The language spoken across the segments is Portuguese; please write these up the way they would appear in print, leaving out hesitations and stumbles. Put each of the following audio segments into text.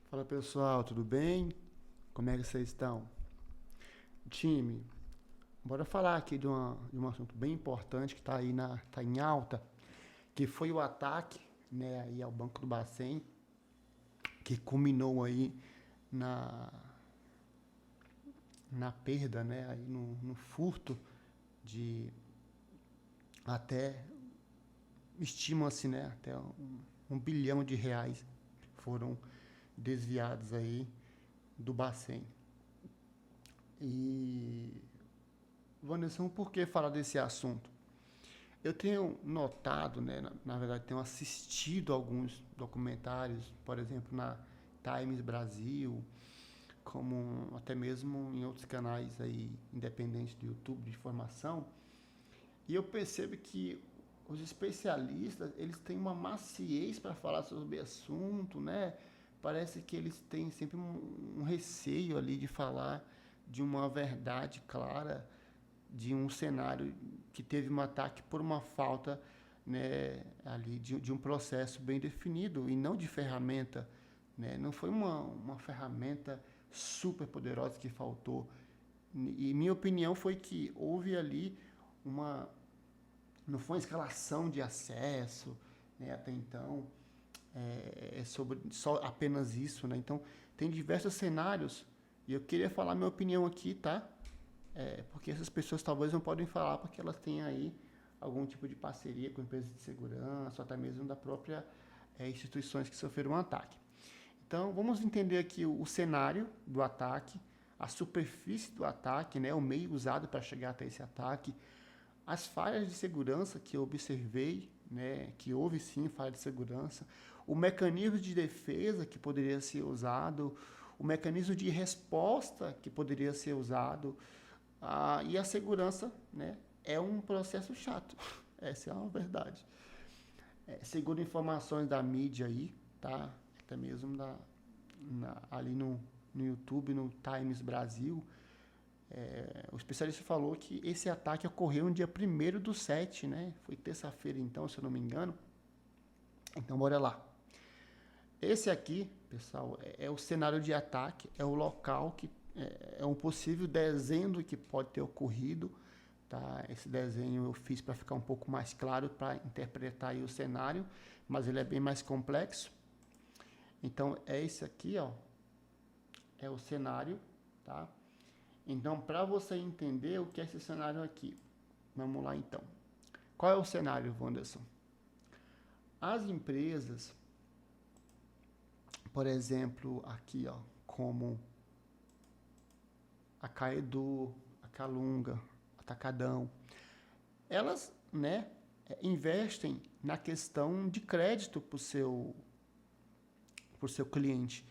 Fala pessoal, tudo bem? Como é que vocês estão? Time, bora falar aqui de um assunto bem importante que está tá em alta, que foi o ataque, né, aí ao Banco do Bacen, que culminou aí na, na perda, né, aí no furto de até, estima-se, né, até um bilhão de reais foram desviados aí do Bacen. E, Wanderson, por que falar desse assunto? Eu tenho notado, né, na verdade, tenho assistido alguns documentários, por exemplo, na Times Brasil, como até mesmo em outros canais aí independentes do YouTube de informação, e eu percebo que os especialistas, eles têm uma maciez para falar sobre o assunto, né? Parece que eles têm sempre um receio ali de falar de uma verdade clara, de um cenário que teve um ataque por uma falta, né, ali de um processo bem definido e não de ferramenta, né? Não foi uma ferramenta super poderosa que faltou. E minha opinião foi que houve ali uma não foi uma escalação de acesso, né, até então, é sobre só apenas isso, né? Então tem diversos cenários e eu queria falar minha opinião aqui, tá? Porque essas pessoas talvez não podem falar porque elas têm aí algum tipo de parceria com empresas de segurança, ou até mesmo da própria instituições que sofreram um ataque. Então, vamos entender aqui o cenário do ataque, a superfície do ataque, né, o meio usado para chegar até esse ataque, as falhas de segurança que eu observei, né, que houve sim falha de segurança, o mecanismo de defesa que poderia ser usado, o mecanismo de resposta que poderia ser usado, e a segurança, né, é um processo chato. Essa é uma verdade. Segundo informações da mídia aí, tá? Até mesmo ali no YouTube, no Times Brasil, o especialista falou que esse ataque ocorreu no dia 1º do 7, né? Foi terça-feira então, se eu não me engano. Então, bora lá. Esse aqui, pessoal, é o cenário de ataque, é o local que é um possível desenho do que pode ter ocorrido. Tá? Esse desenho eu fiz para ficar um pouco mais claro, para interpretar aí o cenário, mas ele é bem mais complexo. Então, é esse aqui, ó, é o cenário, tá? Então, para você entender o que é esse cenário aqui, vamos lá então. Qual é o cenário, Wanderson? As empresas, por exemplo, aqui, ó, como a Caedu, a Calunga, a Atacadão, elas, né, investem na questão de crédito para o seu cliente.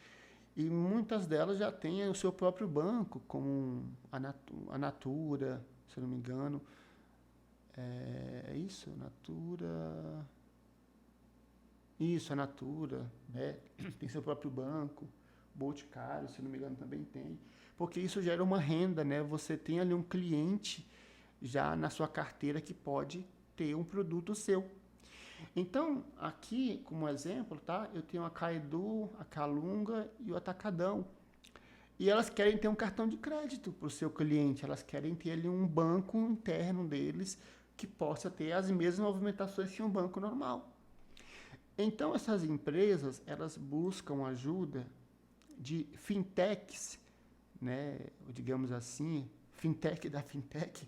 E muitas delas já têm o seu próprio banco, como a Natura, se eu não me engano. É isso, Natura. Isso, a Natura, né? Tem seu próprio banco. Boticário, se não me engano, também tem. Porque isso gera uma renda, né? Você tem ali um cliente já na sua carteira que pode ter um produto seu. Então, aqui, como exemplo, tá? Eu tenho a Caedu, a Calunga e o Atacadão. E elas querem ter um cartão de crédito para o seu cliente, elas querem ter ali um banco interno deles que possa ter as mesmas movimentações que um banco normal. Então, essas empresas, elas buscam ajuda de fintechs, né, digamos assim, fintech da fintech,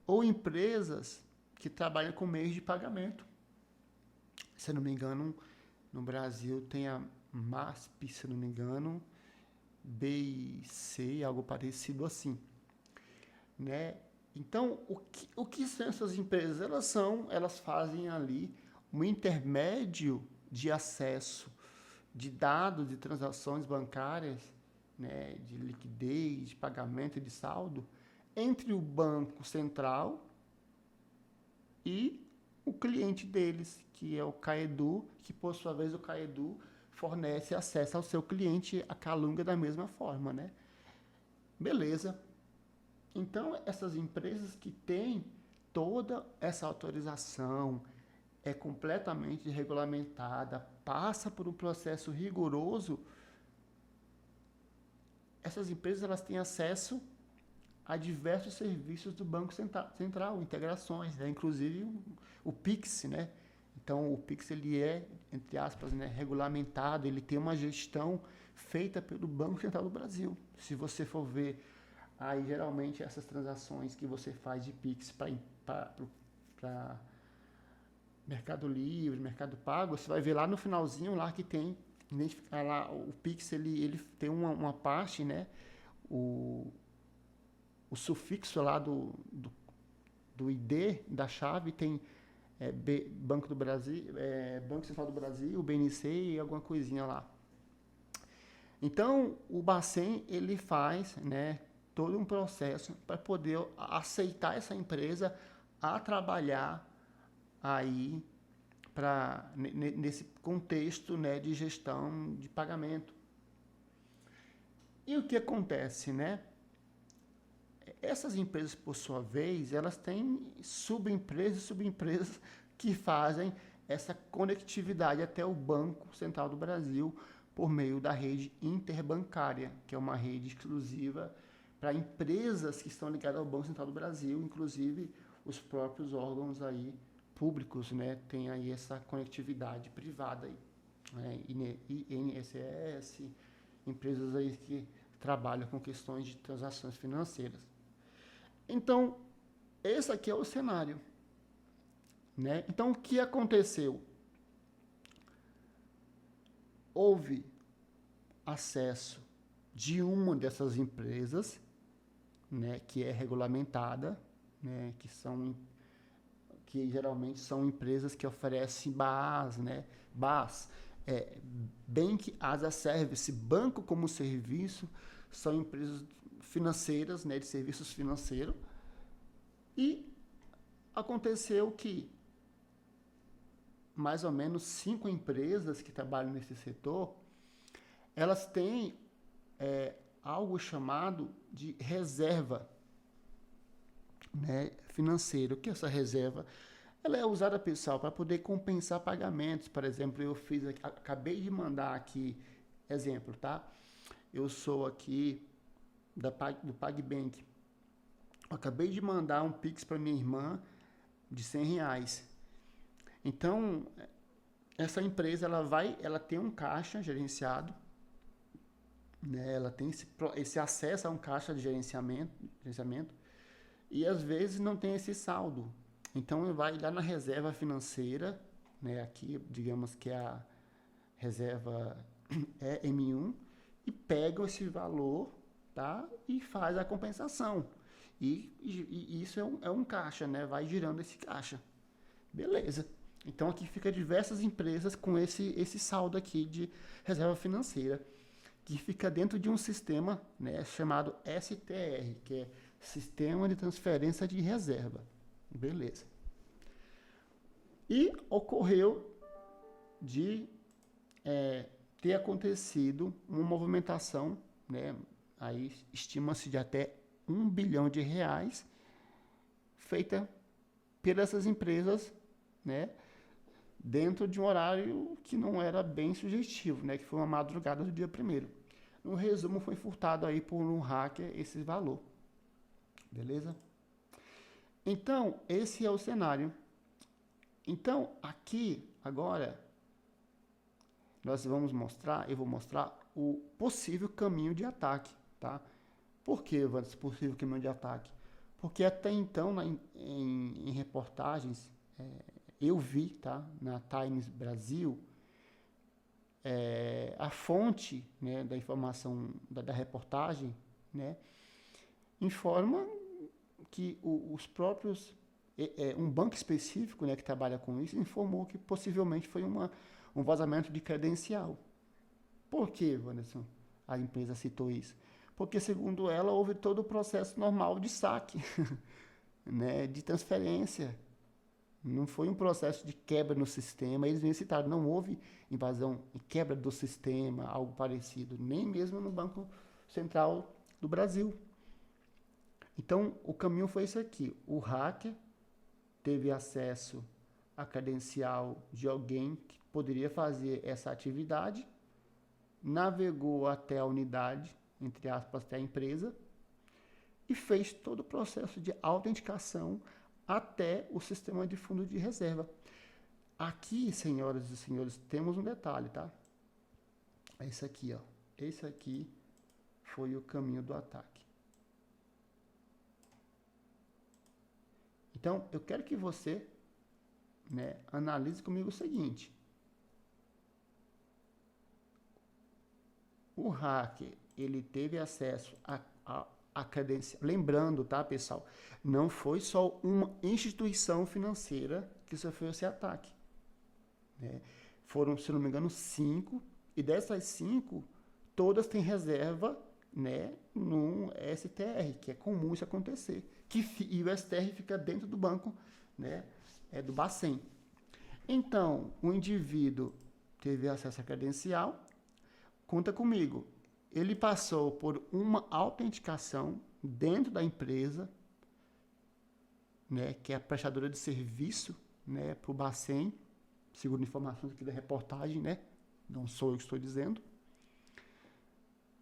ou empresas que trabalham com meios de pagamento. Se eu não me engano, no Brasil tem a MASP, se eu não me engano, BIC, algo parecido assim, né? Então, o que são essas empresas? Elas fazem ali um intermédio de acesso de dados de transações bancárias, né, de liquidez, de pagamento e de saldo, entre o banco central e o cliente deles, que é o Caedu, que por sua vez o Caedu fornece acesso ao seu cliente, a Calunga, da mesma forma, né? Beleza. Então, essas empresas que têm toda essa autorização, é completamente regulamentada, passa por um processo rigoroso, essas empresas elas têm acesso a diversos serviços do Banco Central, integrações, né? Inclusive o Pix, né? Então, o Pix ele é, entre aspas, né, regulamentado, ele tem uma gestão feita pelo Banco Central do Brasil. Se você for ver, aí geralmente essas transações que você faz de Pix para Mercado Livre, Mercado Pago, você vai ver lá no finalzinho lá que tem, lá, o Pix ele tem uma parte, né? O sufixo lá do ID da chave tem Banco do Brasil, Banco Central do Brasil, o BNC e alguma coisinha lá. Então, o Bacen, ele faz, né, todo um processo para poder aceitar essa empresa a trabalhar aí nesse contexto, né, de gestão de pagamento. E o que acontece, né? Essas empresas, por sua vez, elas têm subempresas e subempresas que fazem essa conectividade até o Banco Central do Brasil por meio da rede interbancária, que é uma rede exclusiva para empresas que estão ligadas ao Banco Central do Brasil, inclusive os próprios órgãos aí públicos, né, têm aí essa conectividade privada aí, né, INSS, empresas aí que trabalham com questões de transações financeiras. Então, esse aqui é o cenário, né? Então, o que aconteceu? Houve acesso de uma dessas empresas, né, que é regulamentada, né, que geralmente são empresas que oferecem BaaS, né? BaaS, Bank as a Service, banco como serviço, são empresas financeiras, né, de serviços financeiros. E aconteceu que mais ou menos 5 empresas que trabalham nesse setor, elas têm algo chamado de reserva, né, financeira. O que é essa reserva? Ela é usada, pessoal, para poder compensar pagamentos. Por exemplo, acabei de mandar aqui, exemplo, tá? Eu sou aqui do PagBank. Eu acabei de mandar um Pix para minha irmã de R$100. Então, essa empresa ela tem um caixa gerenciado, né? Ela tem esse acesso a um caixa de gerenciamento e às vezes não tem esse saldo. Então, vai lá na reserva financeira, né? Aqui, digamos que é a reserva M1, e pega esse valor, tá? E faz a compensação. E isso é um caixa, né? Vai girando esse caixa. Beleza. Então, aqui fica diversas empresas com esse saldo aqui de reserva financeira, que fica dentro de um sistema, né, chamado STR, que é Sistema de Transferência de Reserva. Beleza. E ocorreu de ter acontecido uma movimentação, né, aí estima-se de até R$1 bilhão feita pelas essas empresas, né, dentro de um horário que não era bem sugestivo, né, que foi uma madrugada do dia 1º. No resumo, foi furtado aí por um hacker esse valor. Beleza? Então, esse é o cenário. Então, aqui, agora, eu vou mostrar o possível caminho de ataque, tá? Por que, Vandes, possível caminho de ataque? Porque até então, em reportagens, eu vi, tá, na Times Brasil, a fonte, né, da informação da reportagem, né, informa que os próprios, um banco específico, né, que trabalha com isso, informou que possivelmente foi um vazamento de credencial. Por que, Wanderson, a empresa citou isso? Porque, segundo ela, houve todo o processo normal de saque, né, de transferência. Não foi um processo de quebra no sistema. Eles nem citaram, não houve invasão e quebra do sistema, algo parecido, nem mesmo no Banco Central do Brasil. Então, o caminho foi esse aqui. O hacker teve acesso à credencial de alguém que poderia fazer essa atividade, navegou até a unidade, entre aspas, até a empresa, e fez todo o processo de autenticação até o sistema de fundo de reserva. Aqui, senhoras e senhores, temos um detalhe, tá? É esse aqui, ó. Esse aqui foi o caminho do ataque. Então, eu quero que você, né, analise comigo o seguinte. O hacker, ele teve acesso a credencial. Lembrando, tá, pessoal? Não foi só uma instituição financeira que sofreu esse ataque, né? Foram, se não me engano, 5. E dessas 5, todas têm reserva, né, no STR, que é comum isso acontecer. E o STR fica dentro do banco, né, do Bacen. Então, o indivíduo teve acesso à credencial. Conta comigo. Ele passou por uma autenticação dentro da empresa, né, que é a prestadora de serviço, né, para o Bacen, segundo informações aqui da reportagem, né, não sou eu que estou dizendo,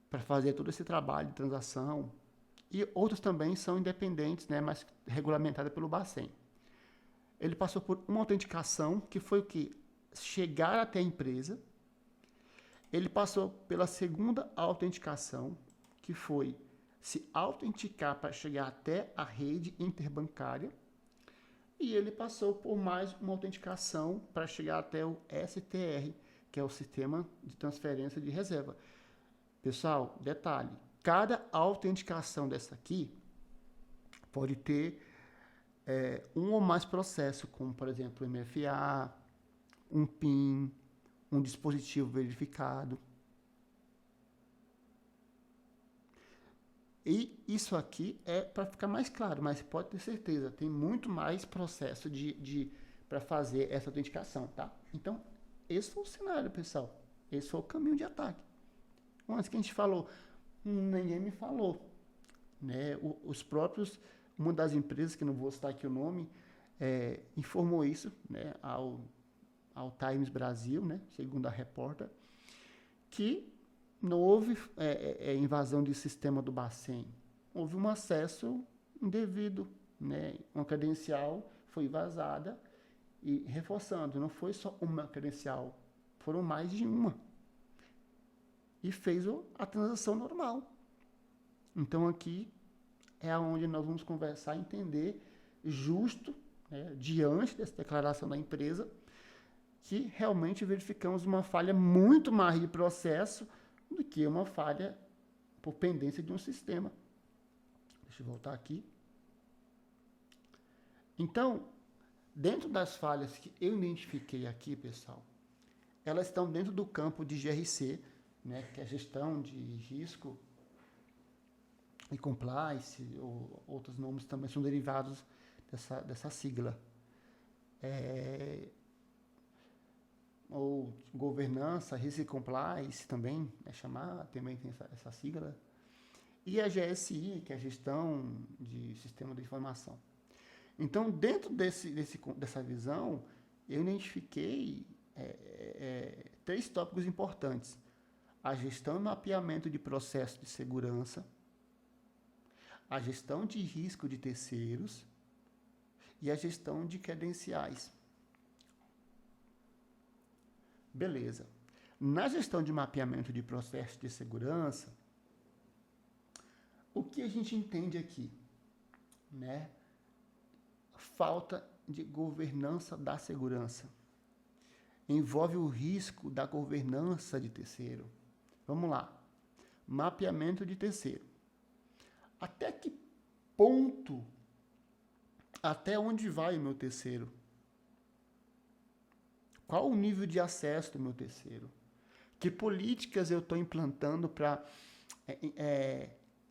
para fazer todo esse trabalho de transação. E outros também são independentes, né, mas regulamentadas pelo Bacen. Ele passou por uma autenticação, que foi o quê? Chegar até a empresa. Ele passou pela segunda autenticação, que foi se autenticar para chegar até a rede interbancária. E ele passou por mais uma autenticação para chegar até o STR, que é o Sistema de Transferência de Reserva. Pessoal, detalhe, cada autenticação dessa aqui pode ter um ou mais processos, como, por exemplo, MFA, um PIN, um dispositivo verificado. E isso aqui é para ficar mais claro, mas pode ter certeza, tem muito mais processo para fazer essa autenticação, tá? Então, esse foi o cenário, pessoal. Esse foi o caminho de ataque. Antes que a gente falou, ninguém me falou, né? Os próprios, uma das empresas, que não vou citar aqui o nome, informou isso, né, ao Times Brasil, né, segundo a repórter, que não houve invasão de sistema do Bacen, houve um acesso indevido, né, uma credencial foi vazada, e reforçando, não foi só uma credencial, foram mais de uma, e fez a transação normal. Então aqui é onde nós vamos conversar e entender justo, né, diante dessa declaração da empresa, que realmente verificamos uma falha muito mais de processo do que uma falha por pendência de um sistema. Deixa eu voltar aqui. Então, dentro das falhas que eu identifiquei aqui, pessoal, elas estão dentro do campo de GRC, né, que é gestão de risco e compliance, ou outros nomes também são derivados dessa sigla. Ou governança, risco e compliance também, também tem essa sigla. E a GSI, que é a gestão de sistema de informação. Então, dentro dessa visão, eu identifiquei 3 tópicos importantes. A gestão e mapeamento de processo de segurança, a gestão de risco de terceiros e a gestão de credenciais. Beleza. Na gestão de mapeamento de processo de segurança, o que a gente entende aqui, né? Falta de governança da segurança. Envolve o risco da governança de terceiro. Vamos lá. Mapeamento de terceiro. Até que ponto, até onde vai o meu terceiro? Qual o nível de acesso do meu terceiro? Que políticas eu estou implantando para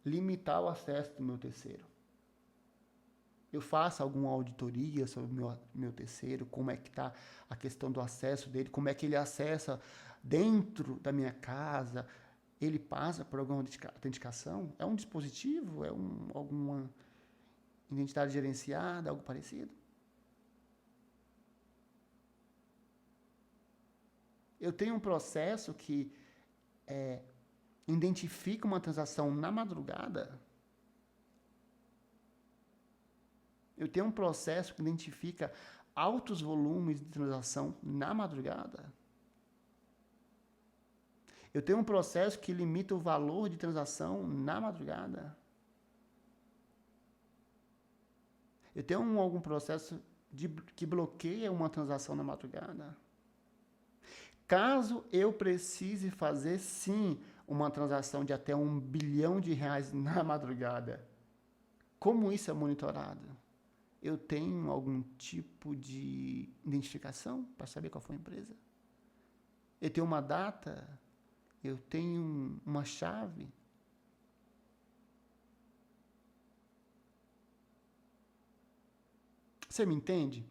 limitar o acesso do meu terceiro? Eu faço alguma auditoria sobre o meu terceiro, como é que está a questão do acesso dele, como é que ele acessa dentro da minha casa, ele passa por alguma autenticação? É um dispositivo? É alguma identidade gerenciada, algo parecido? Eu tenho um processo que identifica uma transação na madrugada, eu tenho um processo que identifica altos volumes de transação na madrugada. Eu tenho um processo que limita o valor de transação na madrugada. Eu tenho algum processo que bloqueia uma transação na madrugada. Caso eu precise fazer, sim, uma transação de até R$ 1 bilhão na madrugada, como isso é monitorado? Eu tenho algum tipo de identificação para saber qual foi a empresa? Eu tenho uma data? Eu tenho uma chave? Você me entende?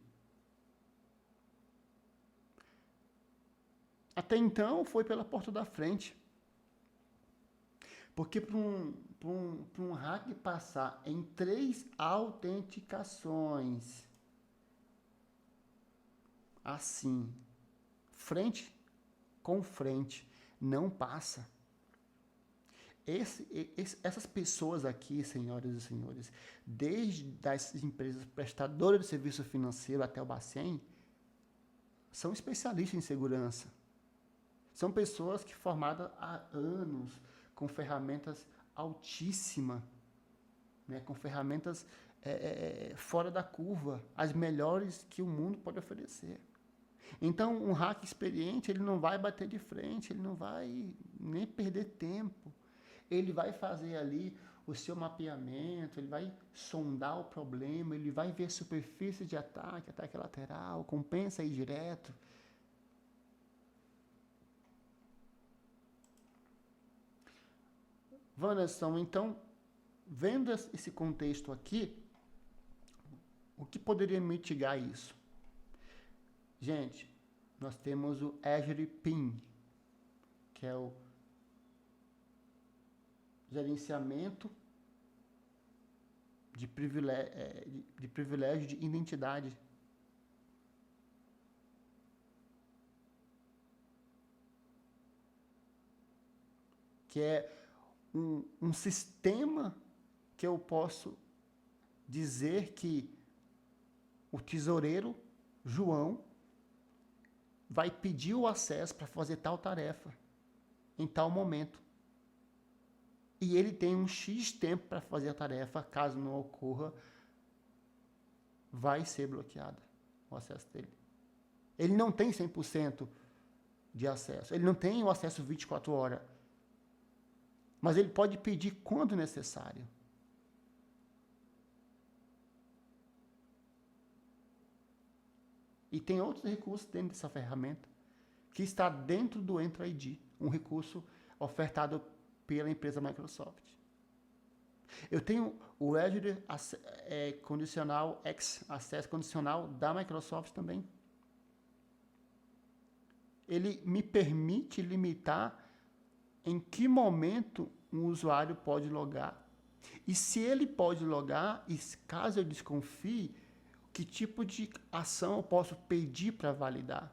Até então foi pela porta da frente. Porque para um hack passar em 3 autenticações, assim, frente com frente, não passa. Essas pessoas aqui, senhoras e senhores, desde as empresas prestadoras de serviço financeiro até o Bacen, são especialistas em segurança. São pessoas que formadas há anos, com ferramentas altíssimas, né, com ferramentas fora da curva, as melhores que o mundo pode oferecer. Então, um hacker experiente, ele não vai bater de frente, ele não vai nem perder tempo. Ele vai fazer ali o seu mapeamento, ele vai sondar o problema, ele vai ver superfície de ataque, ataque lateral, compensa ir direto. Wanderson, então, vendo esse contexto aqui, o que poderia mitigar isso? Gente, nós temos o Azure PIM, que é o gerenciamento de privilégio de identidade. Que é um sistema que eu posso dizer que o tesoureiro João vai pedir o acesso para fazer tal tarefa em tal momento. E ele tem um X tempo para fazer a tarefa, caso não ocorra, vai ser bloqueado o acesso dele. Ele não tem 100% de acesso, ele não tem o acesso 24 horas. Mas ele pode pedir quando necessário. E tem outros recursos dentro dessa ferramenta que está dentro do Entra ID, um recurso ofertado pela empresa Microsoft. Eu tenho o Azure Conditional X, acesso condicional da Microsoft também. Ele me permite limitar em que momento um usuário pode logar. E se ele pode logar, e caso eu desconfie, que tipo de ação eu posso pedir para validar?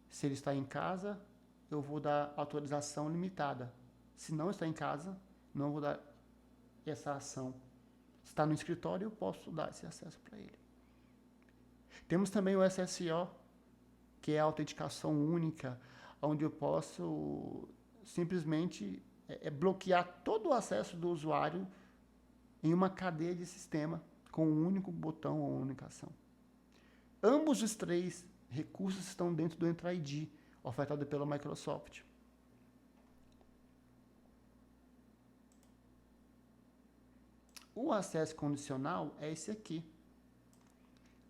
Se ele está em casa, eu vou dar autorização limitada. Se não está em casa, não vou dar essa ação. Se está no escritório, eu posso dar esse acesso para ele. Temos também o SSO, que é a autenticação única, onde eu posso simplesmente bloquear todo o acesso do usuário em uma cadeia de sistema com um único botão ou única ação. Ambos os 3 recursos estão dentro do Entra ID, ofertado pela Microsoft. O acesso condicional é esse aqui.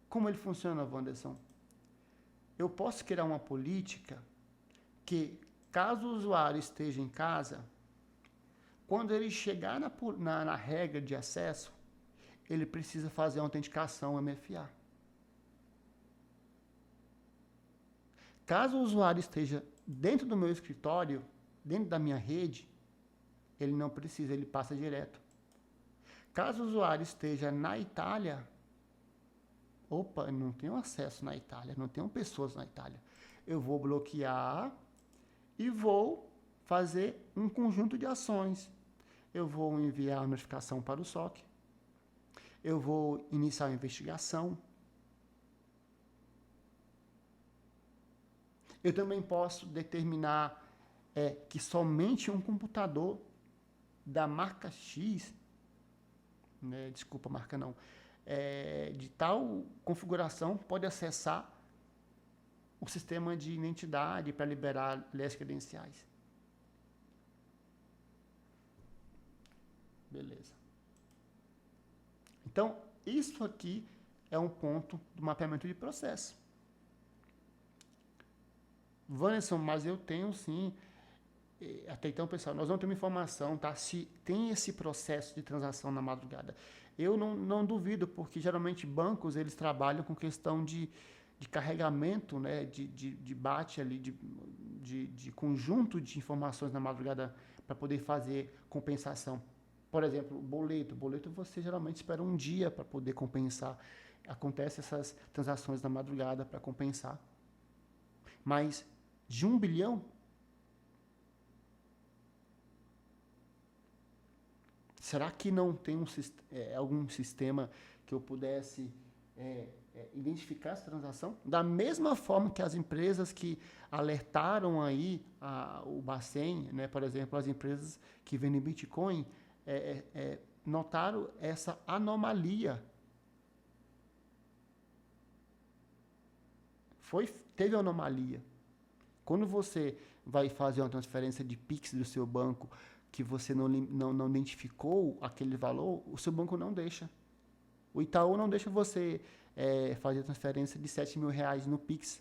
Como ele funciona, Wanderson? Eu posso criar uma política que, caso o usuário esteja em casa, quando ele chegar na regra de acesso, ele precisa fazer a autenticação MFA. Caso o usuário esteja dentro do meu escritório, dentro da minha rede, ele não precisa, ele passa direto. Caso o usuário esteja na Itália, opa, eu não tenho acesso na Itália, não tenho pessoas na Itália. Eu vou bloquear e vou fazer um conjunto de ações. Eu vou enviar a notificação para o SOC, eu vou iniciar a investigação. Eu também posso determinar que somente um computador da marca X, né, desculpa, marca não, de tal configuração pode acessar o sistema de identidade para liberar as credenciais. Beleza. Então, isso aqui é um ponto do mapeamento de processo. Wanderson, mas eu tenho sim. Até então, pessoal, nós não temos informação, tá? Se tem esse processo de transação na madrugada. Eu não duvido, porque geralmente bancos, eles trabalham com questão de carregamento, né? De bate ali, de conjunto de informações na madrugada para poder fazer compensação. Por exemplo, boleto. Boleto você geralmente espera um dia para poder compensar. Acontece essas transações na madrugada para compensar. Mas de 1 bilhão, será que não tem algum sistema que eu pudesse identificar essa transação? Da mesma forma que as empresas que alertaram aí o Bacen, né, por exemplo, as empresas que vendem Bitcoin, notaram essa anomalia. Teve anomalia. Quando você vai fazer uma transferência de Pix do seu banco, que você não identificou aquele valor, o seu banco não deixa. O Itaú não deixa você fazer transferência de R$7.000 no Pix.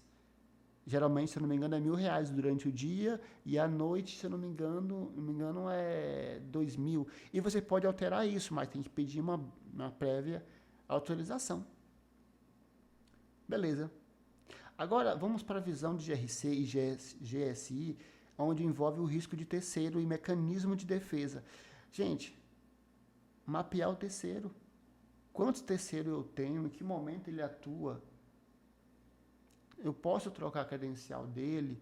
Geralmente, se eu não me engano, é R$1.000 durante o dia e à noite, se eu não me engano é 2.000. E você pode alterar isso, mas tem que pedir uma prévia autorização. Beleza. Agora, vamos para a visão de GRC e GSI, onde envolve o risco de terceiro e mecanismo de defesa. Gente, mapear o terceiro. Quantos terceiros eu tenho? Em que momento ele atua? Eu posso trocar a credencial dele?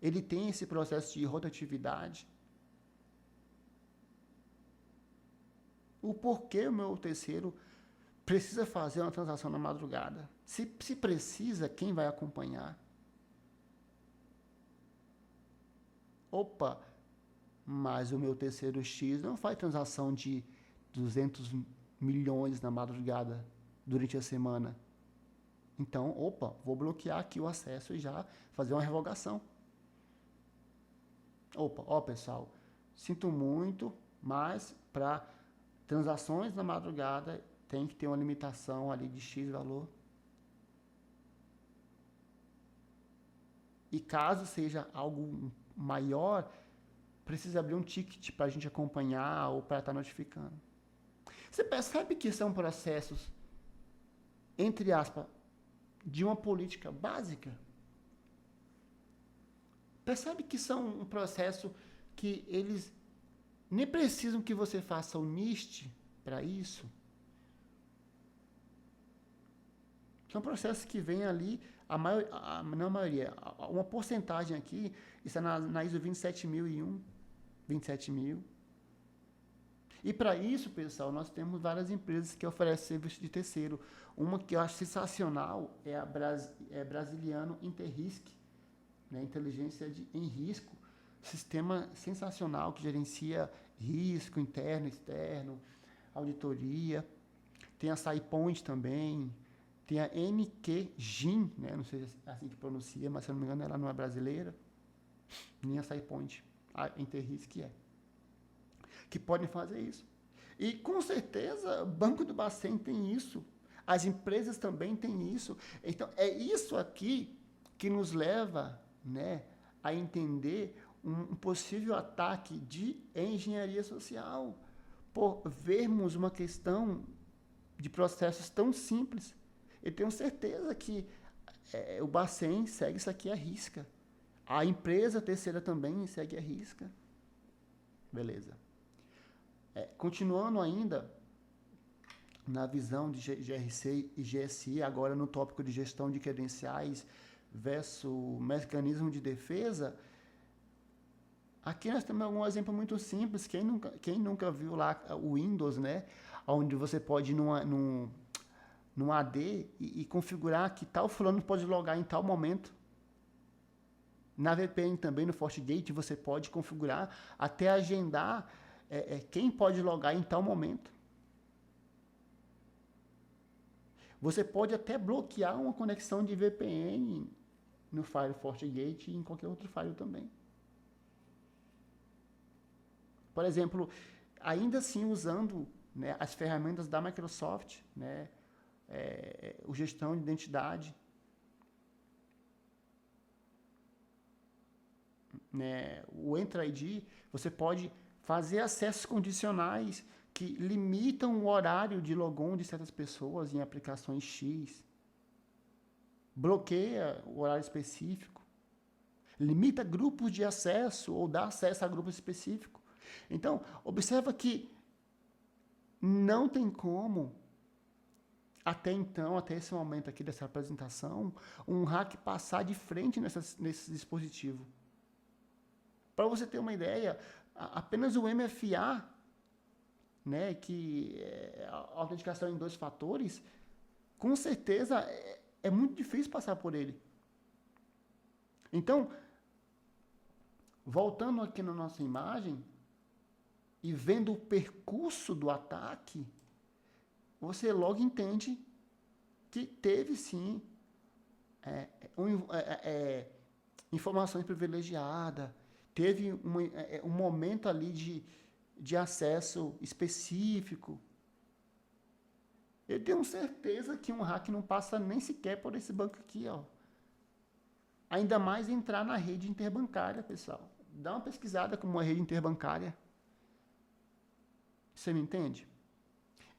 Ele tem esse processo de rotatividade? O porquê o meu terceiro precisa fazer uma transação na madrugada? Se precisa, quem vai acompanhar? Opa, mas o meu terceiro X não faz transação de 200 milhões na madrugada durante a semana. Então, opa, vou bloquear aqui o acesso e já fazer uma revogação. Opa, ó pessoal, sinto muito, mas para transações na madrugada tem que ter uma limitação ali de X valor. E caso seja algo maior, precisa abrir um ticket para a gente acompanhar ou para estar notificando. Você percebe que são processos, entre aspas, de uma política básica? Percebe que são um processo que eles nem precisam que você faça o NIST para isso? São processos que vêm ali, não a maioria, uma porcentagem aqui, está na ISO 27001, 27.000. E para isso, pessoal, nós temos várias empresas que oferecem serviço de terceiro. Uma que eu acho sensacional é a Brasiliano Interrisk, né? Inteligência em risco, sistema sensacional que gerencia risco interno, externo, auditoria. Tem a SciPoint também, tem a NQGIN, né? Não sei se é assim que pronuncia, mas se eu não me engano ela não é brasileira, nem a SciPoint, a Interrisk é. Que podem fazer isso. E com certeza o Banco do Bacen tem isso, as empresas também têm isso. Então é isso aqui que nos leva, né, a entender um possível ataque de engenharia social, por vermos uma questão de processos tão simples. Eu tenho certeza que o Bacen segue isso aqui à risca. A empresa terceira também segue à risca. Beleza. Continuando ainda na visão de GRC e GSI, agora no tópico de gestão de credenciais versus mecanismo de defesa, Aqui nós temos um exemplo muito simples. Quem nunca viu lá o Windows, né? Onde você pode ir num AD e configurar que tal fulano pode logar em tal momento. Na VPN também, no FortiGate, você pode configurar até agendar quem pode logar em tal momento. Você pode até bloquear uma conexão de VPN no Fire FortiGate e em qualquer outro Fire também. Por exemplo, ainda assim usando, né, as ferramentas da Microsoft, né, o gestão de identidade, né, o Entra ID, você pode fazer acessos condicionais que limitam o horário de logon de certas pessoas em aplicações X, bloqueia o horário específico, limita grupos de acesso ou dá acesso a grupos específicos. Então, observa que não tem como, até então, até esse momento aqui dessa apresentação, um hack passar de frente nesse dispositivo. Para você ter uma ideia, apenas o MFA, né, que é a autenticação em 2 fatores, com certeza é muito difícil passar por ele. Então, voltando aqui na nossa imagem e vendo o percurso do ataque, você logo entende que teve sim informações privilegiadas, teve um momento ali de acesso específico. Eu tenho certeza que um hack não passa nem sequer por esse banco aqui, ó. Ainda mais entrar na rede interbancária, pessoal. Dá uma pesquisada como uma rede interbancária. Você me entende?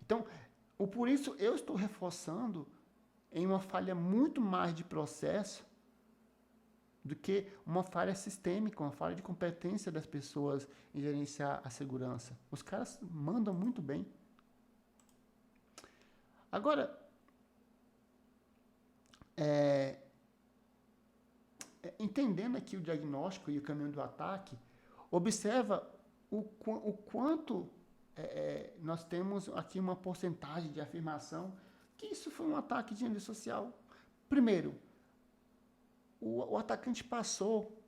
Então, por isso eu estou reforçando em uma falha muito mais de processo do que uma falha sistêmica, uma falha de competência das pessoas em gerenciar a segurança. Os caras mandam muito bem. Agora, entendendo aqui o diagnóstico e o caminho do ataque, observa o quanto nós temos aqui uma porcentagem de afirmação que isso foi um ataque de rede social. Primeiro, o atacante passou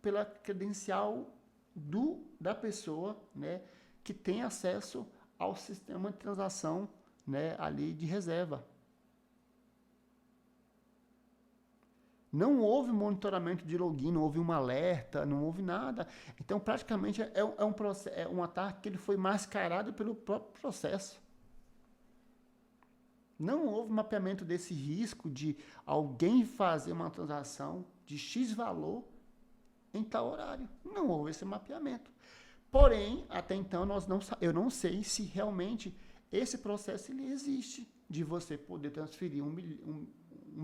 pela credencial da pessoa, né, que tem acesso ao sistema de transação, né, ali de reserva. Não houve monitoramento de login, não houve um alerta, não houve nada. Então, praticamente, é um ataque que ele foi mascarado pelo próprio processo. Não houve mapeamento desse risco de alguém fazer uma transação de X valor em tal horário. Não houve esse mapeamento. Porém, até então, eu não sei se realmente esse processo ele existe, de você poder transferir um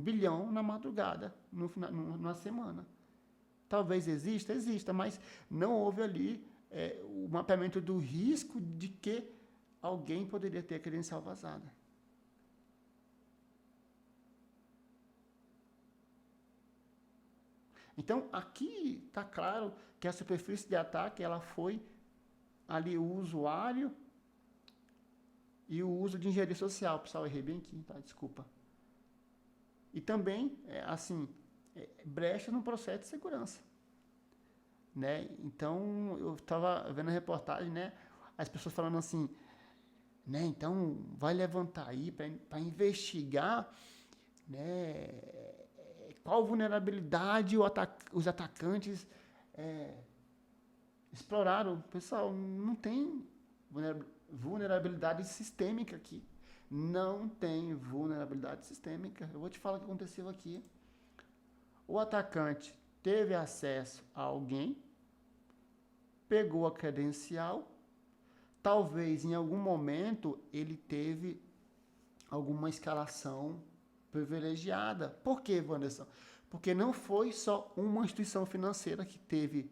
bilhão na madrugada, numa semana. Talvez exista, mas não houve ali o mapeamento do risco de que alguém poderia ter a credencial vazada. Então, aqui está claro que a superfície de ataque ela foi ali o usuário e o uso de engenharia social. Pessoal, errei bem aqui, tá? Desculpa. E também, brecha no processo de segurança. Né? Então, eu estava vendo a reportagem, né? As pessoas falando assim, né? Então, vai levantar aí para investigar, né? Qual vulnerabilidade os atacantes exploraram. Pessoal, não tem vulnerabilidade sistêmica aqui. Não tem vulnerabilidade sistêmica. Eu vou te falar o que aconteceu aqui. O atacante teve acesso a alguém, pegou a credencial, talvez em algum momento ele teve alguma escalação privilegiada. Por quê, Wanderson? Porque não foi só uma instituição financeira que teve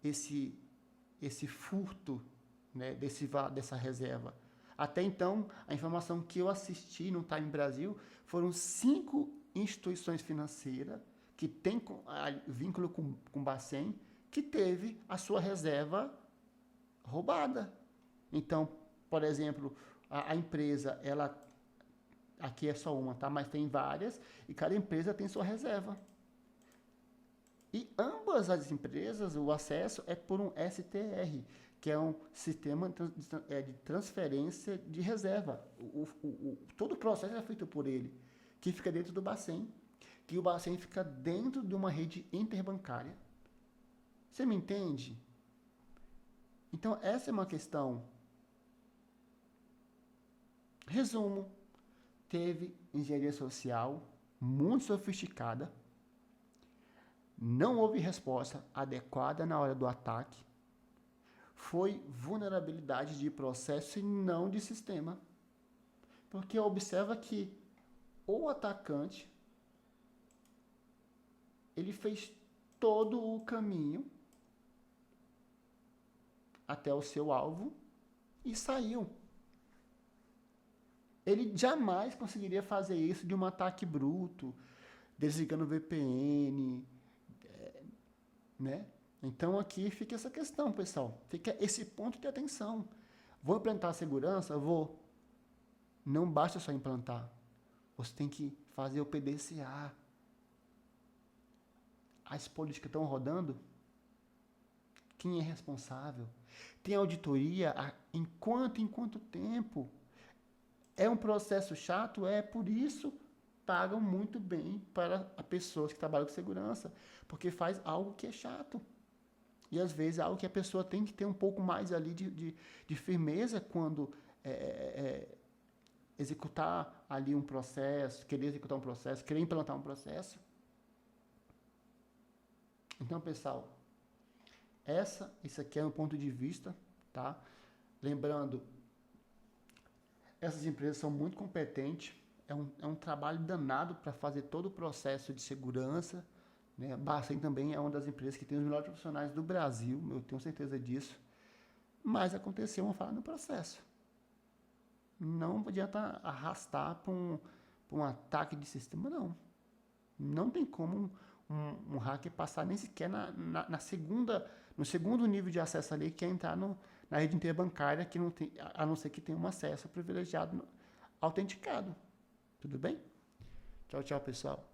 esse furto, né, dessa reserva. Até então, a informação que eu assisti no Time Brasil foram 5 instituições financeiras que têm vínculo com o Bacen, que teve a sua reserva roubada. Então, por exemplo, a empresa, ela aqui é só uma, tá? Mas tem várias e cada empresa tem sua reserva. E ambas as empresas, o acesso é por um STR, que é um sistema de transferência de reserva. Todo o processo é feito por ele, que fica dentro do Bacen, que o Bacen fica dentro de uma rede interbancária. Você me entende? Então, essa é uma questão. Resumo, teve engenharia social muito sofisticada, não houve resposta adequada na hora do ataque, foi vulnerabilidade de processo e não de sistema. Porque observa que o atacante, ele fez todo o caminho até o seu alvo e saiu. Ele jamais conseguiria fazer isso de um ataque bruto, desligando o VPN, né? Então aqui fica essa questão, pessoal. Fica esse ponto de atenção. Vou implantar a segurança? Vou. Não basta só implantar. Você tem que fazer o PDCA. As políticas estão rodando? Quem é responsável? Tem auditoria? Em quanto tempo? É um processo chato? É por isso pagam muito bem para as pessoas que trabalham com segurança, porque faz algo que é chato. E às vezes é algo que a pessoa tem que ter um pouco mais ali de firmeza quando executar ali um processo, querer executar um processo, querer implantar um processo. Então, pessoal, isso aqui é um ponto de vista, tá? Lembrando, essas empresas são muito competentes, é um trabalho danado para fazer todo o processo de segurança, né? A Bacen também é uma das empresas que tem os melhores profissionais do Brasil, eu tenho certeza disso, mas aconteceu uma falha no processo. Não adianta arrastar para um ataque de sistema, não. Não tem como um hacker passar nem sequer no segundo nível de acesso ali, que é entrar na rede interbancária, que não tem, a não ser que tenha um acesso privilegiado autenticado. Tudo bem? Tchau, tchau, pessoal.